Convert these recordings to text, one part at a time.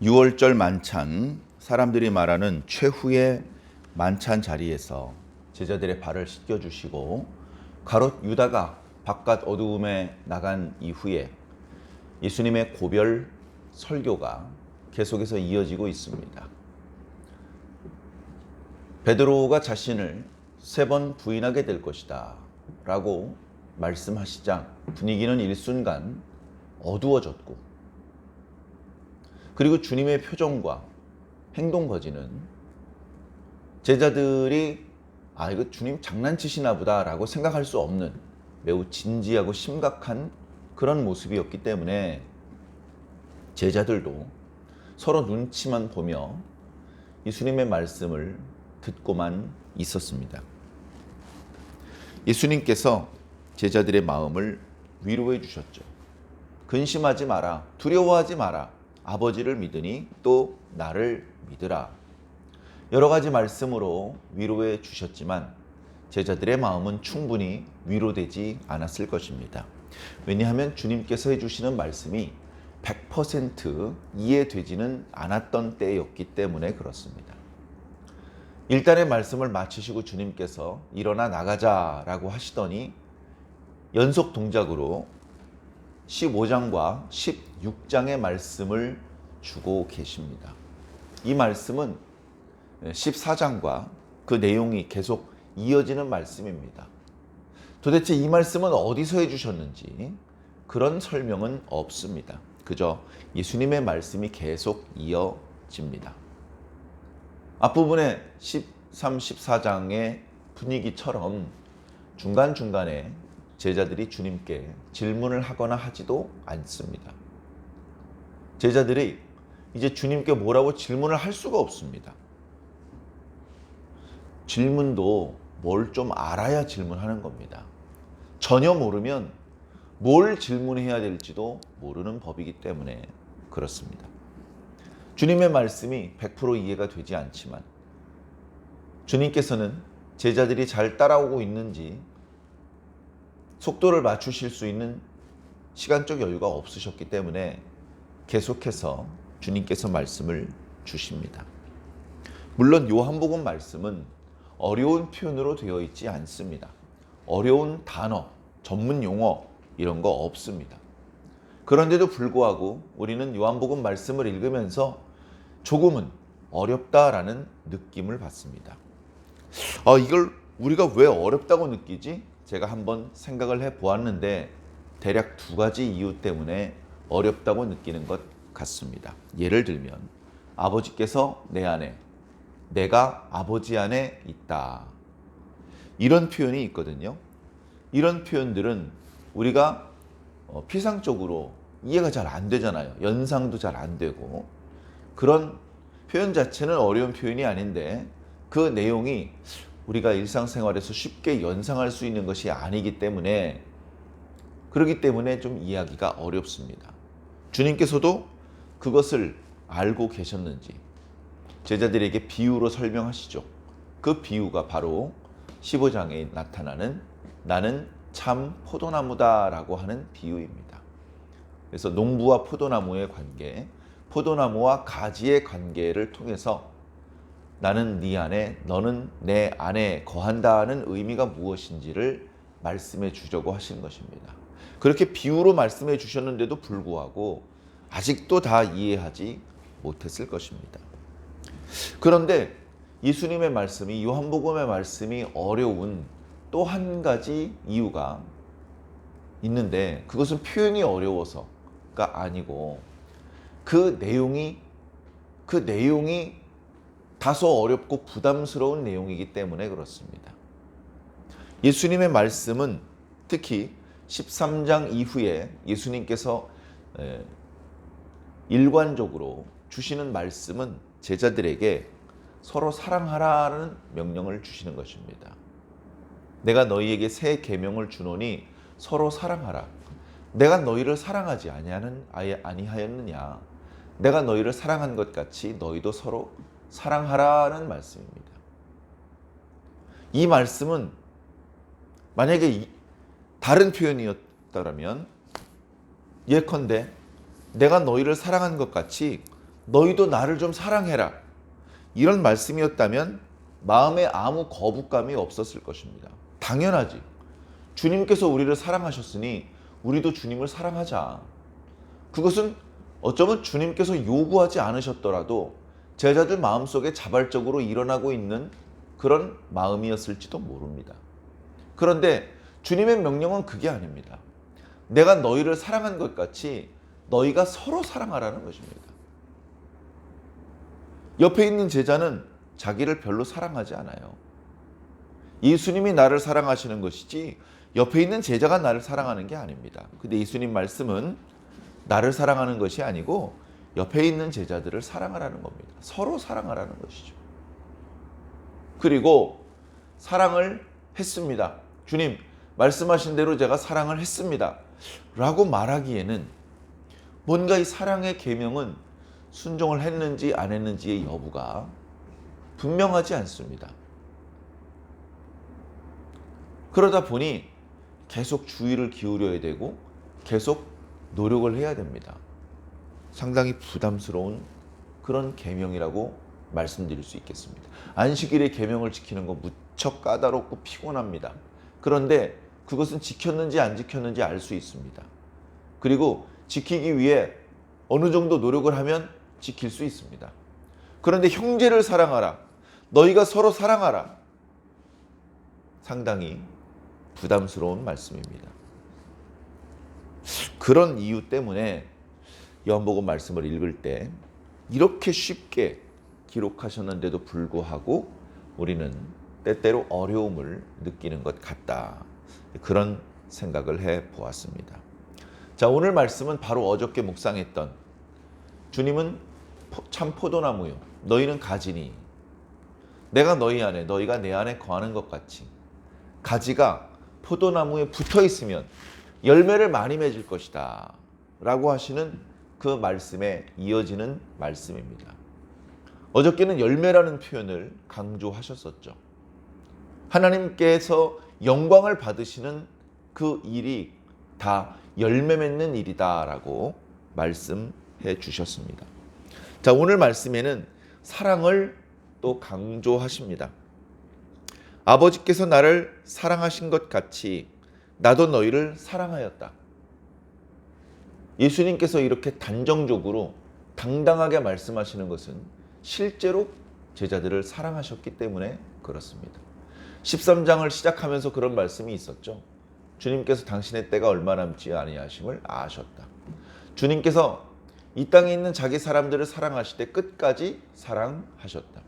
6월절 만찬, 사람들이 말하는 최후의 만찬 자리에서 제자들의 발을 씻겨주시고 가롯 유다가 바깥 어두움에 나간 이후에 예수님의 고별 설교가 계속해서 이어지고 있습니다. 베드로가 자신을 3번 부인하게 될 것이다 라고 말씀하시자 분위기는 일순간 어두워졌고, 그리고 주님의 표정과 행동 거지는 제자들이 이거 주님 장난치시나 보다 라고 생각할 수 없는 매우 진지하고 심각한 그런 모습이었기 때문에 제자들도 서로 눈치만 보며 예수님의 말씀을 듣고만 있었습니다. 예수님께서 제자들의 마음을 위로해 주셨죠. 근심하지 마라, 두려워하지 마라, 아버지를 믿으니 또 나를 믿으라. 여러 가지 말씀으로 위로해 주셨지만 제자들의 마음은 충분히 위로되지 않았을 것입니다. 왜냐하면 주님께서 해주시는 말씀이 100% 이해되지는 않았던 때였기 때문에 그렇습니다. 일단의 말씀을 마치시고 주님께서 일어나 나가자라고 하시더니 연속 동작으로 15장과 16장의 말씀을 주고 계십니다. 이 말씀은 14장과 그 내용이 계속 이어지는 말씀입니다. 도대체 이 말씀은 어디서 해주셨는지 그런 설명은 없습니다. 그저 예수님의 말씀이 계속 이어집니다. 앞부분의 13, 14장의 분위기처럼 중간중간에 제자들이 주님께 질문을 하거나 하지도 않습니다. 제자들이 이제 주님께 뭐라고 질문을 할 수가 없습니다. 질문도 뭘 좀 알아야 질문하는 겁니다. 전혀 모르면 뭘 질문해야 될지도 모르는 법이기 때문에 그렇습니다. 주님의 말씀이 100% 이해가 되지 않지만 주님께서는 제자들이 잘 따라오고 있는지 속도를 맞추실 수 있는 시간적 여유가 없으셨기 때문에 계속해서 주님께서 말씀을 주십니다. 물론 요한복음 말씀은 어려운 표현으로 되어 있지 않습니다. 어려운 단어, 전문 용어 이런 거 없습니다. 그런데도 불구하고 우리는 요한복음 말씀을 읽으면서 조금은 어렵다라는 느낌을 받습니다. 이걸 우리가 왜 어렵다고 느끼지? 제가 한번 생각을 해보았는데 대략 2가지 이유 때문에 어렵다고 느끼는 것 같습니다. 예를 들면 아버지께서 내 안에, 내가 아버지 안에 있다. 이런 표현이 있거든요. 이런 표현들은 우리가 피상적으로 이해가 잘 안 되잖아요. 연상도 잘 안 되고. 그런 표현 자체는 어려운 표현이 아닌데 그 내용이 우리가 일상생활에서 쉽게 연상할 수 있는 것이 아니기 때문에 그렇기 때문에 좀 이해하기가 어렵습니다. 주님께서도 그것을 알고 계셨는지 제자들에게 비유로 설명하시죠. 그 비유가 바로 15장에 나타나는 나는 참 포도나무다라고 하는 비유입니다. 그래서 농부와 포도나무의 관계, 포도나무와 가지의 관계를 통해서 나는 네 안에, 너는 내 안에 거한다는 의미가 무엇인지를 말씀해 주려고 하신 것입니다. 그렇게 비유로 말씀해 주셨는데도 불구하고 아직도 다 이해하지 못했을 것입니다. 그런데 예수님의 말씀이, 요한복음의 말씀이 어려운 또 한 가지 이유가 있는데 그것은 표현이 어려워서가 아니고 그 내용이 다소 어렵고 부담스러운 내용이기 때문에 그렇습니다. 예수님의 말씀은 특히 13장 이후에 예수님께서 일관적으로 주시는 말씀은 제자들에게 서로 사랑하라는 명령을 주시는 것입니다. 내가 너희에게 새 계명을 주노니 서로 사랑하라. 내가 너희를 사랑하지 아니하였느냐. 내가 너희를 사랑한 것 같이 너희도 서로 사랑하라는 말씀입니다. 이 말씀은 만약에 다른 표현이었다면 예컨대 내가 너희를 사랑한 것 같이 너희도 나를 좀 사랑해라. 이런 말씀이었다면 마음에 아무 거부감이 없었을 것입니다. 당연하지. 주님께서 우리를 사랑하셨으니 우리도 주님을 사랑하자. 그것은 어쩌면 주님께서 요구하지 않으셨더라도 제자들 마음속에 자발적으로 일어나고 있는 그런 마음이었을지도 모릅니다. 그런데 주님의 명령은 그게 아닙니다. 내가 너희를 사랑한 것 같이 너희가 서로 사랑하라는 것입니다. 옆에 있는 제자는 자기를 별로 사랑하지 않아요. 예수님이 나를 사랑하시는 것이지 옆에 있는 제자가 나를 사랑하는 게 아닙니다. 근데 예수님 말씀은 나를 사랑하는 것이 아니고 옆에 있는 제자들을 사랑하라는 겁니다. 서로 사랑하라는 것이죠. 그리고 사랑을 했습니다. 주님, 말씀하신 대로 제가 사랑을 했습니다. 라고 말하기에는 뭔가 이 사랑의 계명은 순종을 했는지 안 했는지의 여부가 분명하지 않습니다. 그러다 보니 계속 주의를 기울여야 되고 계속 노력을 해야 됩니다. 상당히 부담스러운 그런 계명이라고 말씀드릴 수 있겠습니다. 안식일의 계명을 지키는 거 무척 까다롭고 피곤합니다. 그런데 그것은 지켰는지 안 지켰는지 알 수 있습니다. 그리고 지키기 위해 어느 정도 노력을 하면 지킬 수 있습니다. 그런데 형제를 사랑하라. 너희가 서로 사랑하라. 상당히 부담스러운 말씀입니다. 그런 이유 때문에 요한복음 말씀을 읽을 때 이렇게 쉽게 기록하셨는데도 불구하고 우리는 때때로 어려움을 느끼는 것 같다. 그런 생각을 해 보았습니다. 자, 오늘 말씀은 바로 어저께 묵상했던 주님은 참 포도나무요 너희는 가지니 내가 너희 안에 너희가 내 안에 거하는 것 같이 가지가 포도나무에 붙어 있으면 열매를 많이 맺을 것이다 라고 하시는 그 말씀에 이어지는 말씀입니다. 어저께는 열매라는 표현을 강조하셨었죠. 하나님께서 영광을 받으시는 그 일이 다 열매 맺는 일이다 라고 말씀해 주셨습니다. 자, 오늘 말씀에는 사랑을 또 강조하십니다. 아버지께서 나를 사랑하신 것 같이 나도 너희를 사랑하였다. 예수님께서 이렇게 단정적으로 당당하게 말씀하시는 것은 실제로 제자들을 사랑하셨기 때문에 그렇습니다. 13장을 시작하면서 그런 말씀이 있었죠. 주님께서 당신의 때가 얼마 남지 아니하심을 아셨다. 주님께서 이 땅에 있는 자기 사람들을 사랑하실 때 끝까지 사랑하셨다.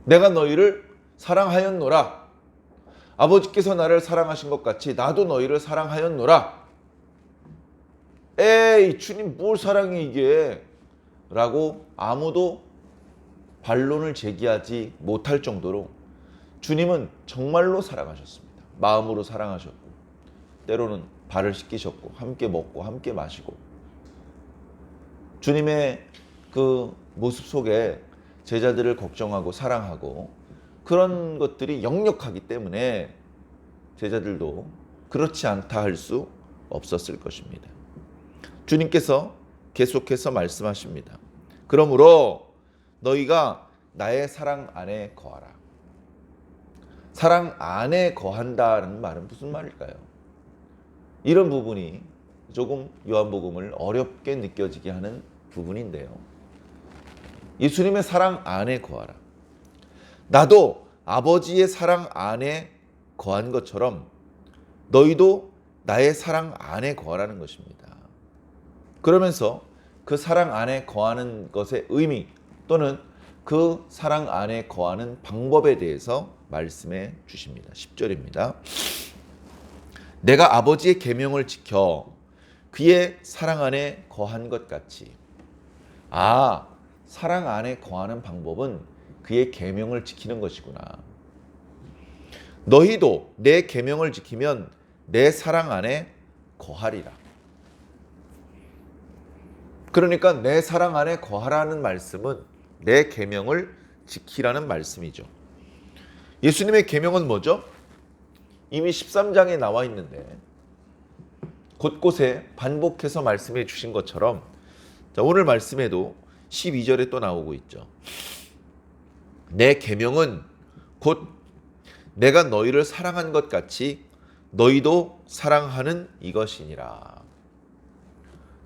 내가 너희를 사랑하였노라. 아버지께서 나를 사랑하신 것 같이 나도 너희를 사랑하였노라. 에이, 주님 뭘 사랑해 이게? 라고 아무도 반론을 제기하지 못할 정도로 주님은 정말로 사랑하셨습니다. 마음으로 사랑하셨고 때로는 발을 씻기셨고 함께 먹고 함께 마시고 주님의 그 모습 속에 제자들을 걱정하고 사랑하고 그런 것들이 역력하기 때문에 제자들도 그렇지 않다 할 수 없었을 것입니다. 주님께서 계속해서 말씀하십니다. 그러므로 너희가 나의 사랑 안에 거하라. 사랑 안에 거한다는 말은 무슨 말일까요? 이런 부분이 조금 요한복음을 어렵게 느껴지게 하는 부분인데요. 예수님의 사랑 안에 거하라. 나도 아버지의 사랑 안에 거한 것처럼 너희도 나의 사랑 안에 거하라는 것입니다. 그러면서 그 사랑 안에 거하는 것의 의미 또는 그 사랑 안에 거하는 방법에 대해서 말씀해 주십니다. 10절입니다. 내가 아버지의 계명을 지켜 그의 사랑 안에 거한 것 같이. 사랑 안에 거하는 방법은 그의 계명을 지키는 것이구나. 너희도 내 계명을 지키면 내 사랑 안에 거하리라. 그러니까 내 사랑 안에 거하라는 말씀은 내 계명을 지키라는 말씀이죠. 예수님의 계명은 뭐죠? 이미 13장에 나와 있는데 곳곳에 반복해서 말씀해 주신 것처럼 오늘 말씀에도 12절에 또 나오고 있죠. 내 계명은 곧 내가 너희를 사랑한 것 같이 너희도 사랑하는 이것이니라.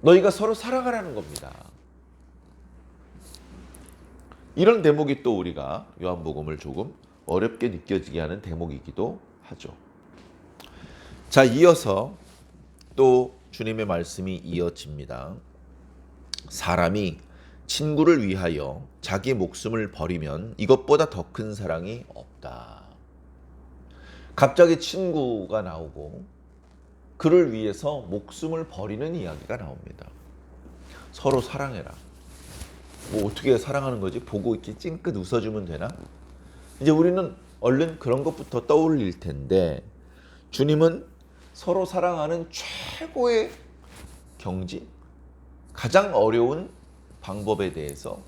너희가 서로 사랑하라는 겁니다. 이런 대목이 또 우리가 요한복음을 조금 어렵게 느껴지게 하는 대목이기도 하죠. 자, 이어서 또 주님의 말씀이 이어집니다. 사람이 친구를 위하여 자기 목숨을 버리면 이것보다 더 큰 사랑이 없다. 갑자기 친구가 나오고 그를 위해서 목숨을 버리는 이야기가 나옵니다. 서로 사랑해라. 뭐 어떻게 사랑하는 거지? 보고 이렇게 찡긋 웃어주면 되나? 이제 우리는 얼른 그런 것부터 떠올릴 텐데, 주님은 서로 사랑하는 최고의 경지, 가장 어려운 방법에 대해서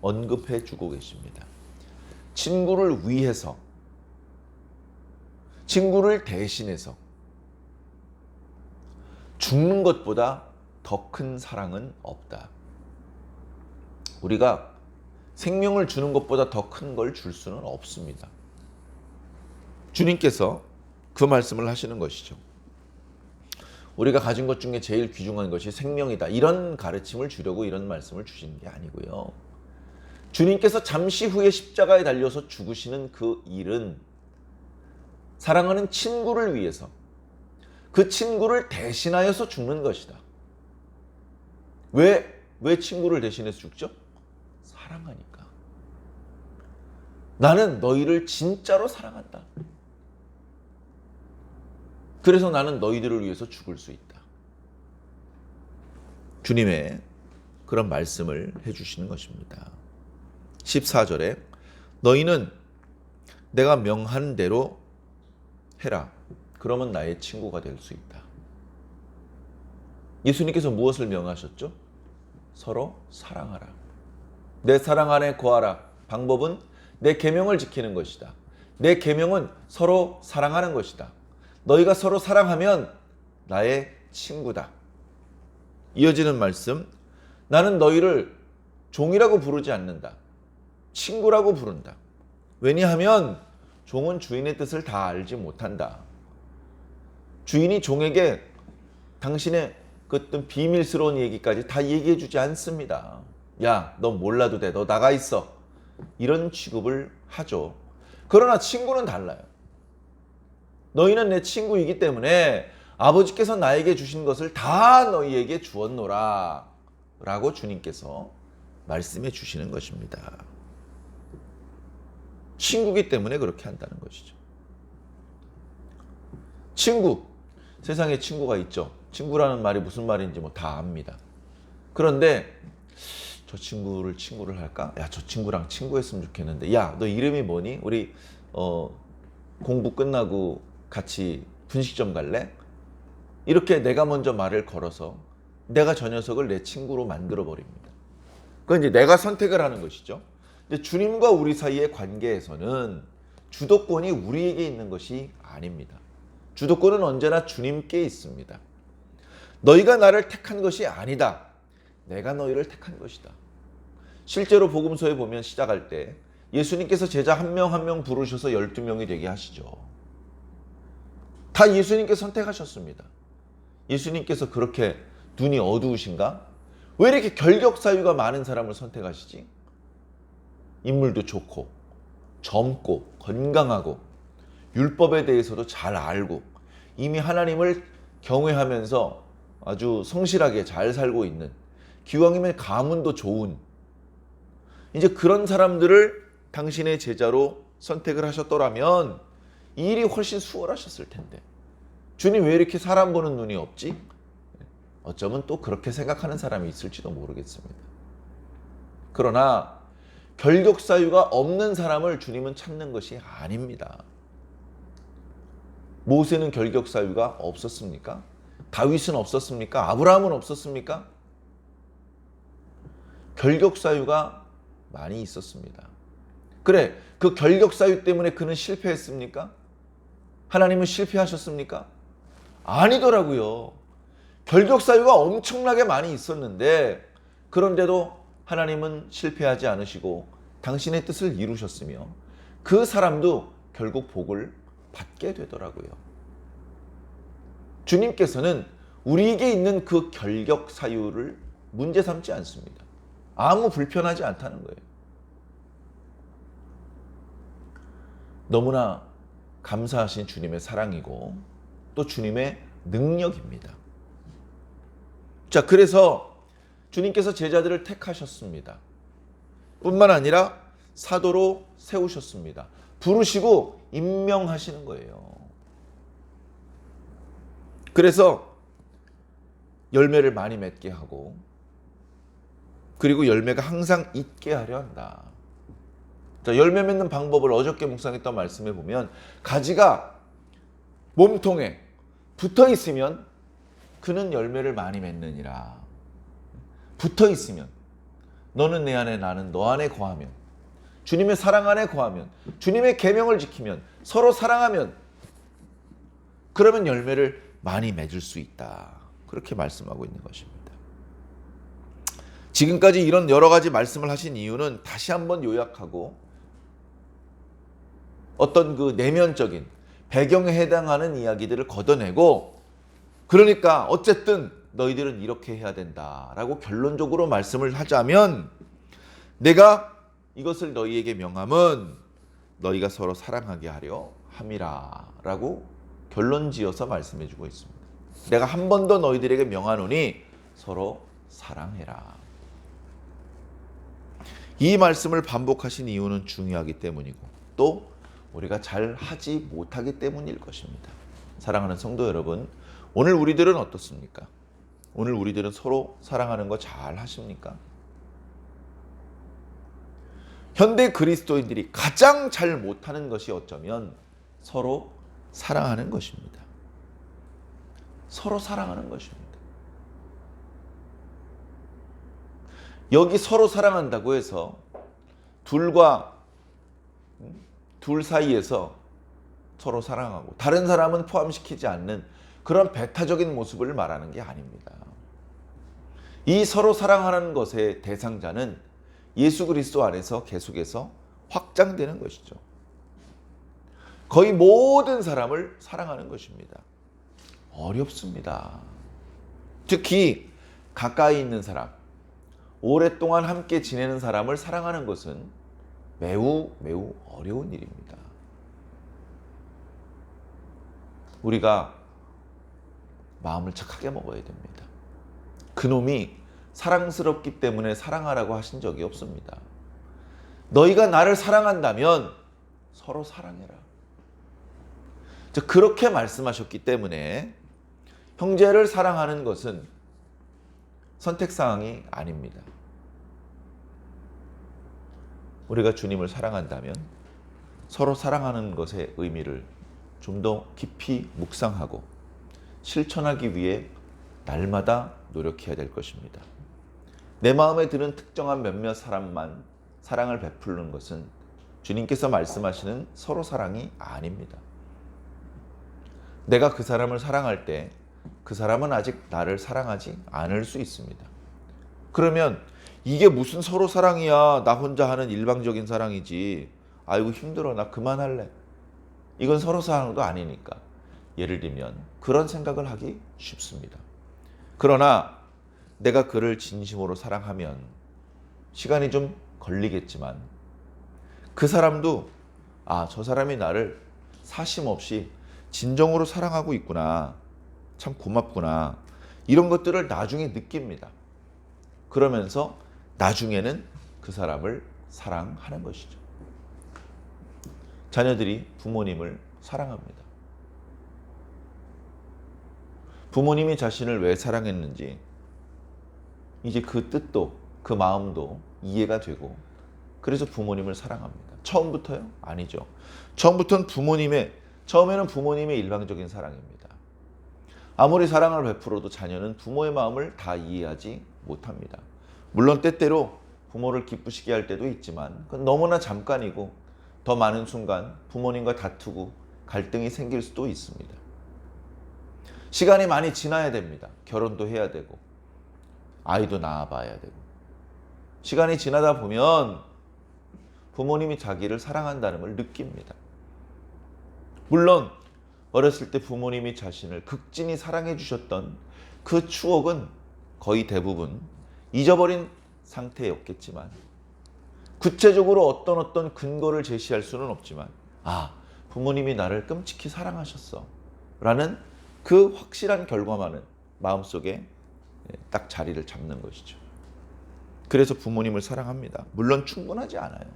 언급해 주고 계십니다. 친구를 위해서, 친구를 대신해서 죽는 것보다 더 큰 사랑은 없다. 우리가 생명을 주는 것보다 더 큰 걸 줄 수는 없습니다. 주님께서 그 말씀을 하시는 것이죠. 우리가 가진 것 중에 제일 귀중한 것이 생명이다. 이런 가르침을 주려고 이런 말씀을 주시는 게 아니고요. 주님께서 잠시 후에 십자가에 달려서 죽으시는 그 일은 사랑하는 친구를 위해서, 그 친구를 대신하여서 죽는 것이다. 왜 친구를 대신해서 죽죠? 사랑하니까. 나는 너희를 진짜로 사랑한다. 그래서 나는 너희들을 위해서 죽을 수 있다. 주님의 그런 말씀을 해주시는 것입니다. 14절에 너희는 내가 명한 대로 해라. 그러면 나의 친구가 될 수 있다. 예수님께서 무엇을 명하셨죠? 서로 사랑하라. 내 사랑 안에 거하라. 방법은 내 계명을 지키는 것이다. 내 계명은 서로 사랑하는 것이다. 너희가 서로 사랑하면 나의 친구다. 이어지는 말씀, 나는 너희를 종이라고 부르지 않는다. 친구라고 부른다. 왜냐하면 종은 주인의 뜻을 다 알지 못한다. 주인이 종에게 당신의 그 어떤 비밀스러운 얘기까지 다 얘기해 주지 않습니다. 야, 너 몰라도 돼. 너 나가 있어. 이런 취급을 하죠. 그러나 친구는 달라요. 너희는 내 친구이기 때문에 아버지께서 나에게 주신 것을 다 너희에게 주었노라 라고 주님께서 말씀해 주시는 것입니다. 친구이기 때문에 그렇게 한다는 것이죠. 친구, 세상에 친구가 있죠. 친구라는 말이 무슨 말인지 뭐 다 압니다. 그런데 저 친구를 할까? 야, 저 친구랑 친구했으면 좋겠는데. 야, 너 이름이 뭐니? 우리 공부 끝나고 같이 분식점 갈래? 이렇게 내가 먼저 말을 걸어서 내가 저 녀석을 내 친구로 만들어 버립니다. 그건 이제 내가 선택을 하는 것이죠. 근데 주님과 우리 사이의 관계에서는 주도권이 우리에게 있는 것이 아닙니다. 주도권은 언제나 주님께 있습니다. 너희가 나를 택한 것이 아니다. 내가 너희를 택한 것이다. 실제로 복음서에 보면 시작할 때 예수님께서 제자 한 명 한 명 부르셔서 12명이 되게 하시죠. 다 예수님께 선택하셨습니다. 예수님께서 그렇게 눈이 어두우신가? 왜 이렇게 결격사유가 많은 사람을 선택하시지? 인물도 좋고 젊고 건강하고 율법에 대해서도 잘 알고 이미 하나님을 경외하면서 아주 성실하게 잘 살고 있는, 기왕이면 가문도 좋은, 이제 그런 사람들을 당신의 제자로 선택을 하셨더라면 이 일이 훨씬 수월하셨을 텐데 주님 왜 이렇게 사람 보는 눈이 없지? 어쩌면 또 그렇게 생각하는 사람이 있을지도 모르겠습니다. 그러나 결격사유가 없는 사람을 주님은 찾는 것이 아닙니다. 모세는 결격사유가 없었습니까? 다윗은 없었습니까? 아브라함은 없었습니까? 결격사유가 많이 있었습니다. 그래, 그 결격사유 때문에 그는 실패했습니까? 하나님은 실패하셨습니까? 아니더라고요. 결격사유가 엄청나게 많이 있었는데 그런데도 하나님은 실패하지 않으시고 당신의 뜻을 이루셨으며 그 사람도 결국 복을 받게 되더라고요. 주님께서는 우리에게 있는 그 결격 사유를 문제 삼지 않습니다. 아무 불편하지 않다는 거예요. 너무나 감사하신 주님의 사랑이고 또 주님의 능력입니다. 자, 그래서 주님께서 제자들을 택하셨습니다. 뿐만 아니라 사도로 세우셨습니다. 부르시고 임명하시는 거예요. 그래서 열매를 많이 맺게 하고 그리고 열매가 항상 있게 하려 한다. 자, 열매 맺는 방법을 어저께 묵상했던 말씀에 보면 가지가 몸통에 붙어 있으면 그는 열매를 많이 맺느니라. 붙어 있으면 너는 내 안에 나는 너 안에 거하면 주님의 사랑 안에 거하면 주님의 계명을 지키면 서로 사랑하면 그러면 열매를 많이 맺을 수 있다. 그렇게 말씀하고 있는 것입니다. 지금까지 이런 여러 가지 말씀을 하신 이유는 다시 한번 요약하고 어떤 그 내면적인 배경에 해당하는 이야기들을 걷어내고 그러니까 어쨌든 너희들은 이렇게 해야 된다라고 결론적으로 말씀을 하자면 내가 이것을 너희에게 명함은 너희가 서로 사랑하게 하려 함이라 라고 결론 지어서 말씀해 주고 있습니다. 내가 한 번 더 너희들에게 명하노니 서로 사랑해라. 이 말씀을 반복하신 이유는 중요하기 때문이고 또 우리가 잘 하지 못하기 때문일 것입니다. 사랑하는 성도 여러분, 오늘 우리들은 어떻습니까? 오늘 우리들은 서로 사랑하는 거 잘 하십니까? 현대 그리스도인들이 가장 잘 못하는 것이 어쩌면 서로 사랑하는 것입니다. 서로 사랑하는 것입니다. 여기 서로 사랑한다고 해서 둘 사이에서 서로 사랑하고 다른 사람은 포함시키지 않는 그런 배타적인 모습을 말하는 게 아닙니다. 이 서로 사랑하는 것의 대상자는 예수 그리스도 안에서 계속해서 확장되는 것이죠. 거의 모든 사람을 사랑하는 것입니다. 어렵습니다. 특히 가까이 있는 사람, 오랫동안 함께 지내는 사람을 사랑하는 것은 매우 어려운 일입니다. 우리가 마음을 착하게 먹어야 됩니다. 그놈이 사랑스럽기 때문에 사랑하라고 하신 적이 없습니다. 너희가 나를 사랑한다면 서로 사랑해라. 그렇게 말씀하셨기 때문에 형제를 사랑하는 것은 선택사항이 아닙니다. 우리가 주님을 사랑한다면 서로 사랑하는 것의 의미를 좀 더 깊이 묵상하고 실천하기 위해 날마다 노력해야 될 것입니다. 내 마음에 드는 특정한 몇몇 사람만 사랑을 베푸는 것은 주님께서 말씀하시는 서로 사랑이 아닙니다. 내가 그 사람을 사랑할 때 그 사람은 아직 나를 사랑하지 않을 수 있습니다. 그러면 이게 무슨 서로 사랑이야. 나 혼자 하는 일방적인 사랑이지. 아이고 힘들어. 나 그만할래. 이건 서로 사랑도 아니니까. 예를 들면 그런 생각을 하기 쉽습니다. 그러나 내가 그를 진심으로 사랑하면 시간이 좀 걸리겠지만 그 사람도 저 사람이 나를 사심없이 진정으로 사랑하고 있구나. 참 고맙구나. 이런 것들을 나중에 느낍니다. 그러면서 나중에는 그 사람을 사랑하는 것이죠. 자녀들이 부모님을 사랑합니다. 부모님이 자신을 왜 사랑했는지 이제 그 뜻도 그 마음도 이해가 되고 그래서 부모님을 사랑합니다. 처음부터요? 아니죠. 처음에는 부모님의 일방적인 사랑입니다. 아무리 사랑을 베풀어도 자녀는 부모의 마음을 다 이해하지 못합니다. 물론 때때로 부모를 기쁘시게 할 때도 있지만 그건 너무나 잠깐이고 더 많은 순간 부모님과 다투고 갈등이 생길 수도 있습니다. 시간이 많이 지나야 됩니다. 결혼도 해야 되고 아이도 낳아봐야 되고 시간이 지나다 보면 부모님이 자기를 사랑한다는 걸 느낍니다. 물론 어렸을 때 부모님이 자신을 극진히 사랑해 주셨던 그 추억은 거의 대부분 잊어버린 상태였겠지만, 구체적으로 어떤 근거를 제시할 수는 없지만, 부모님이 나를 끔찍히 사랑하셨어 라는 그 확실한 결과만은 마음속에 딱 자리를 잡는 것이죠. 그래서 부모님을 사랑합니다. 물론 충분하지 않아요.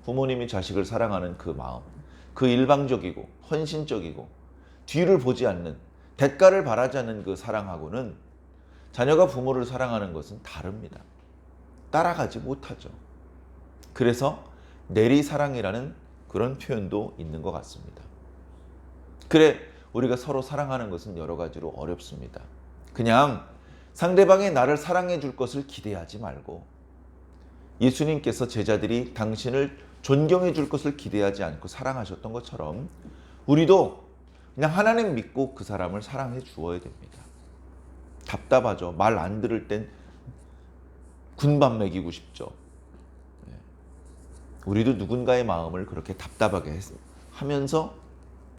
부모님이 자식을 사랑하는 그 마음, 그 일방적이고 헌신적이고 뒤를 보지 않는, 대가를 바라지 않는 그 사랑하고는 자녀가 부모를 사랑하는 것은 다릅니다. 따라가지 못하죠. 그래서 내리사랑이라는 그런 표현도 있는 것 같습니다. 그래, 우리가 서로 사랑하는 것은 여러 가지로 어렵습니다. 그냥 상대방이 나를 사랑해 줄 것을 기대하지 말고, 예수님께서 제자들이 당신을 존경해 줄 것을 기대하지 않고 사랑하셨던 것처럼 우리도 그냥 하나님 믿고 그 사람을 사랑해 주어야 됩니다. 답답하죠. 말 안 들을 땐 군밤 먹이고 싶죠. 우리도 누군가의 마음을 그렇게 답답하게 하면서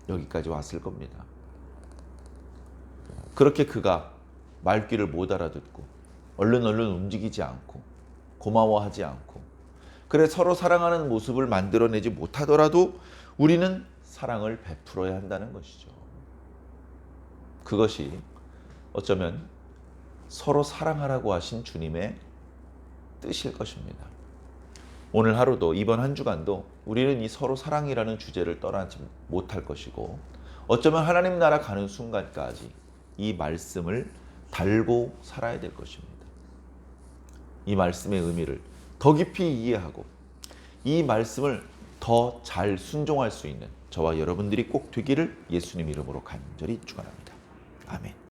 여기까지 왔을 겁니다. 그렇게 그가 말귀를 못 알아듣고 얼른 움직이지 않고 고마워하지 않고, 그래 서로 사랑하는 모습을 만들어내지 못하더라도 우리는 사랑을 베풀어야 한다는 것이죠. 그것이 어쩌면 서로 사랑하라고 하신 주님의 뜻일 것입니다. 오늘 하루도, 이번 한 주간도 우리는 이 서로 사랑이라는 주제를 떠나지 못할 것이고, 어쩌면 하나님 나라 가는 순간까지 이 말씀을 달고 살아야 될 것입니다. 이 말씀의 의미를 더 깊이 이해하고 이 말씀을 더 잘 순종할 수 있는 저와 여러분들이 꼭 되기를 예수님 이름으로 간절히 축원합니다. 아멘.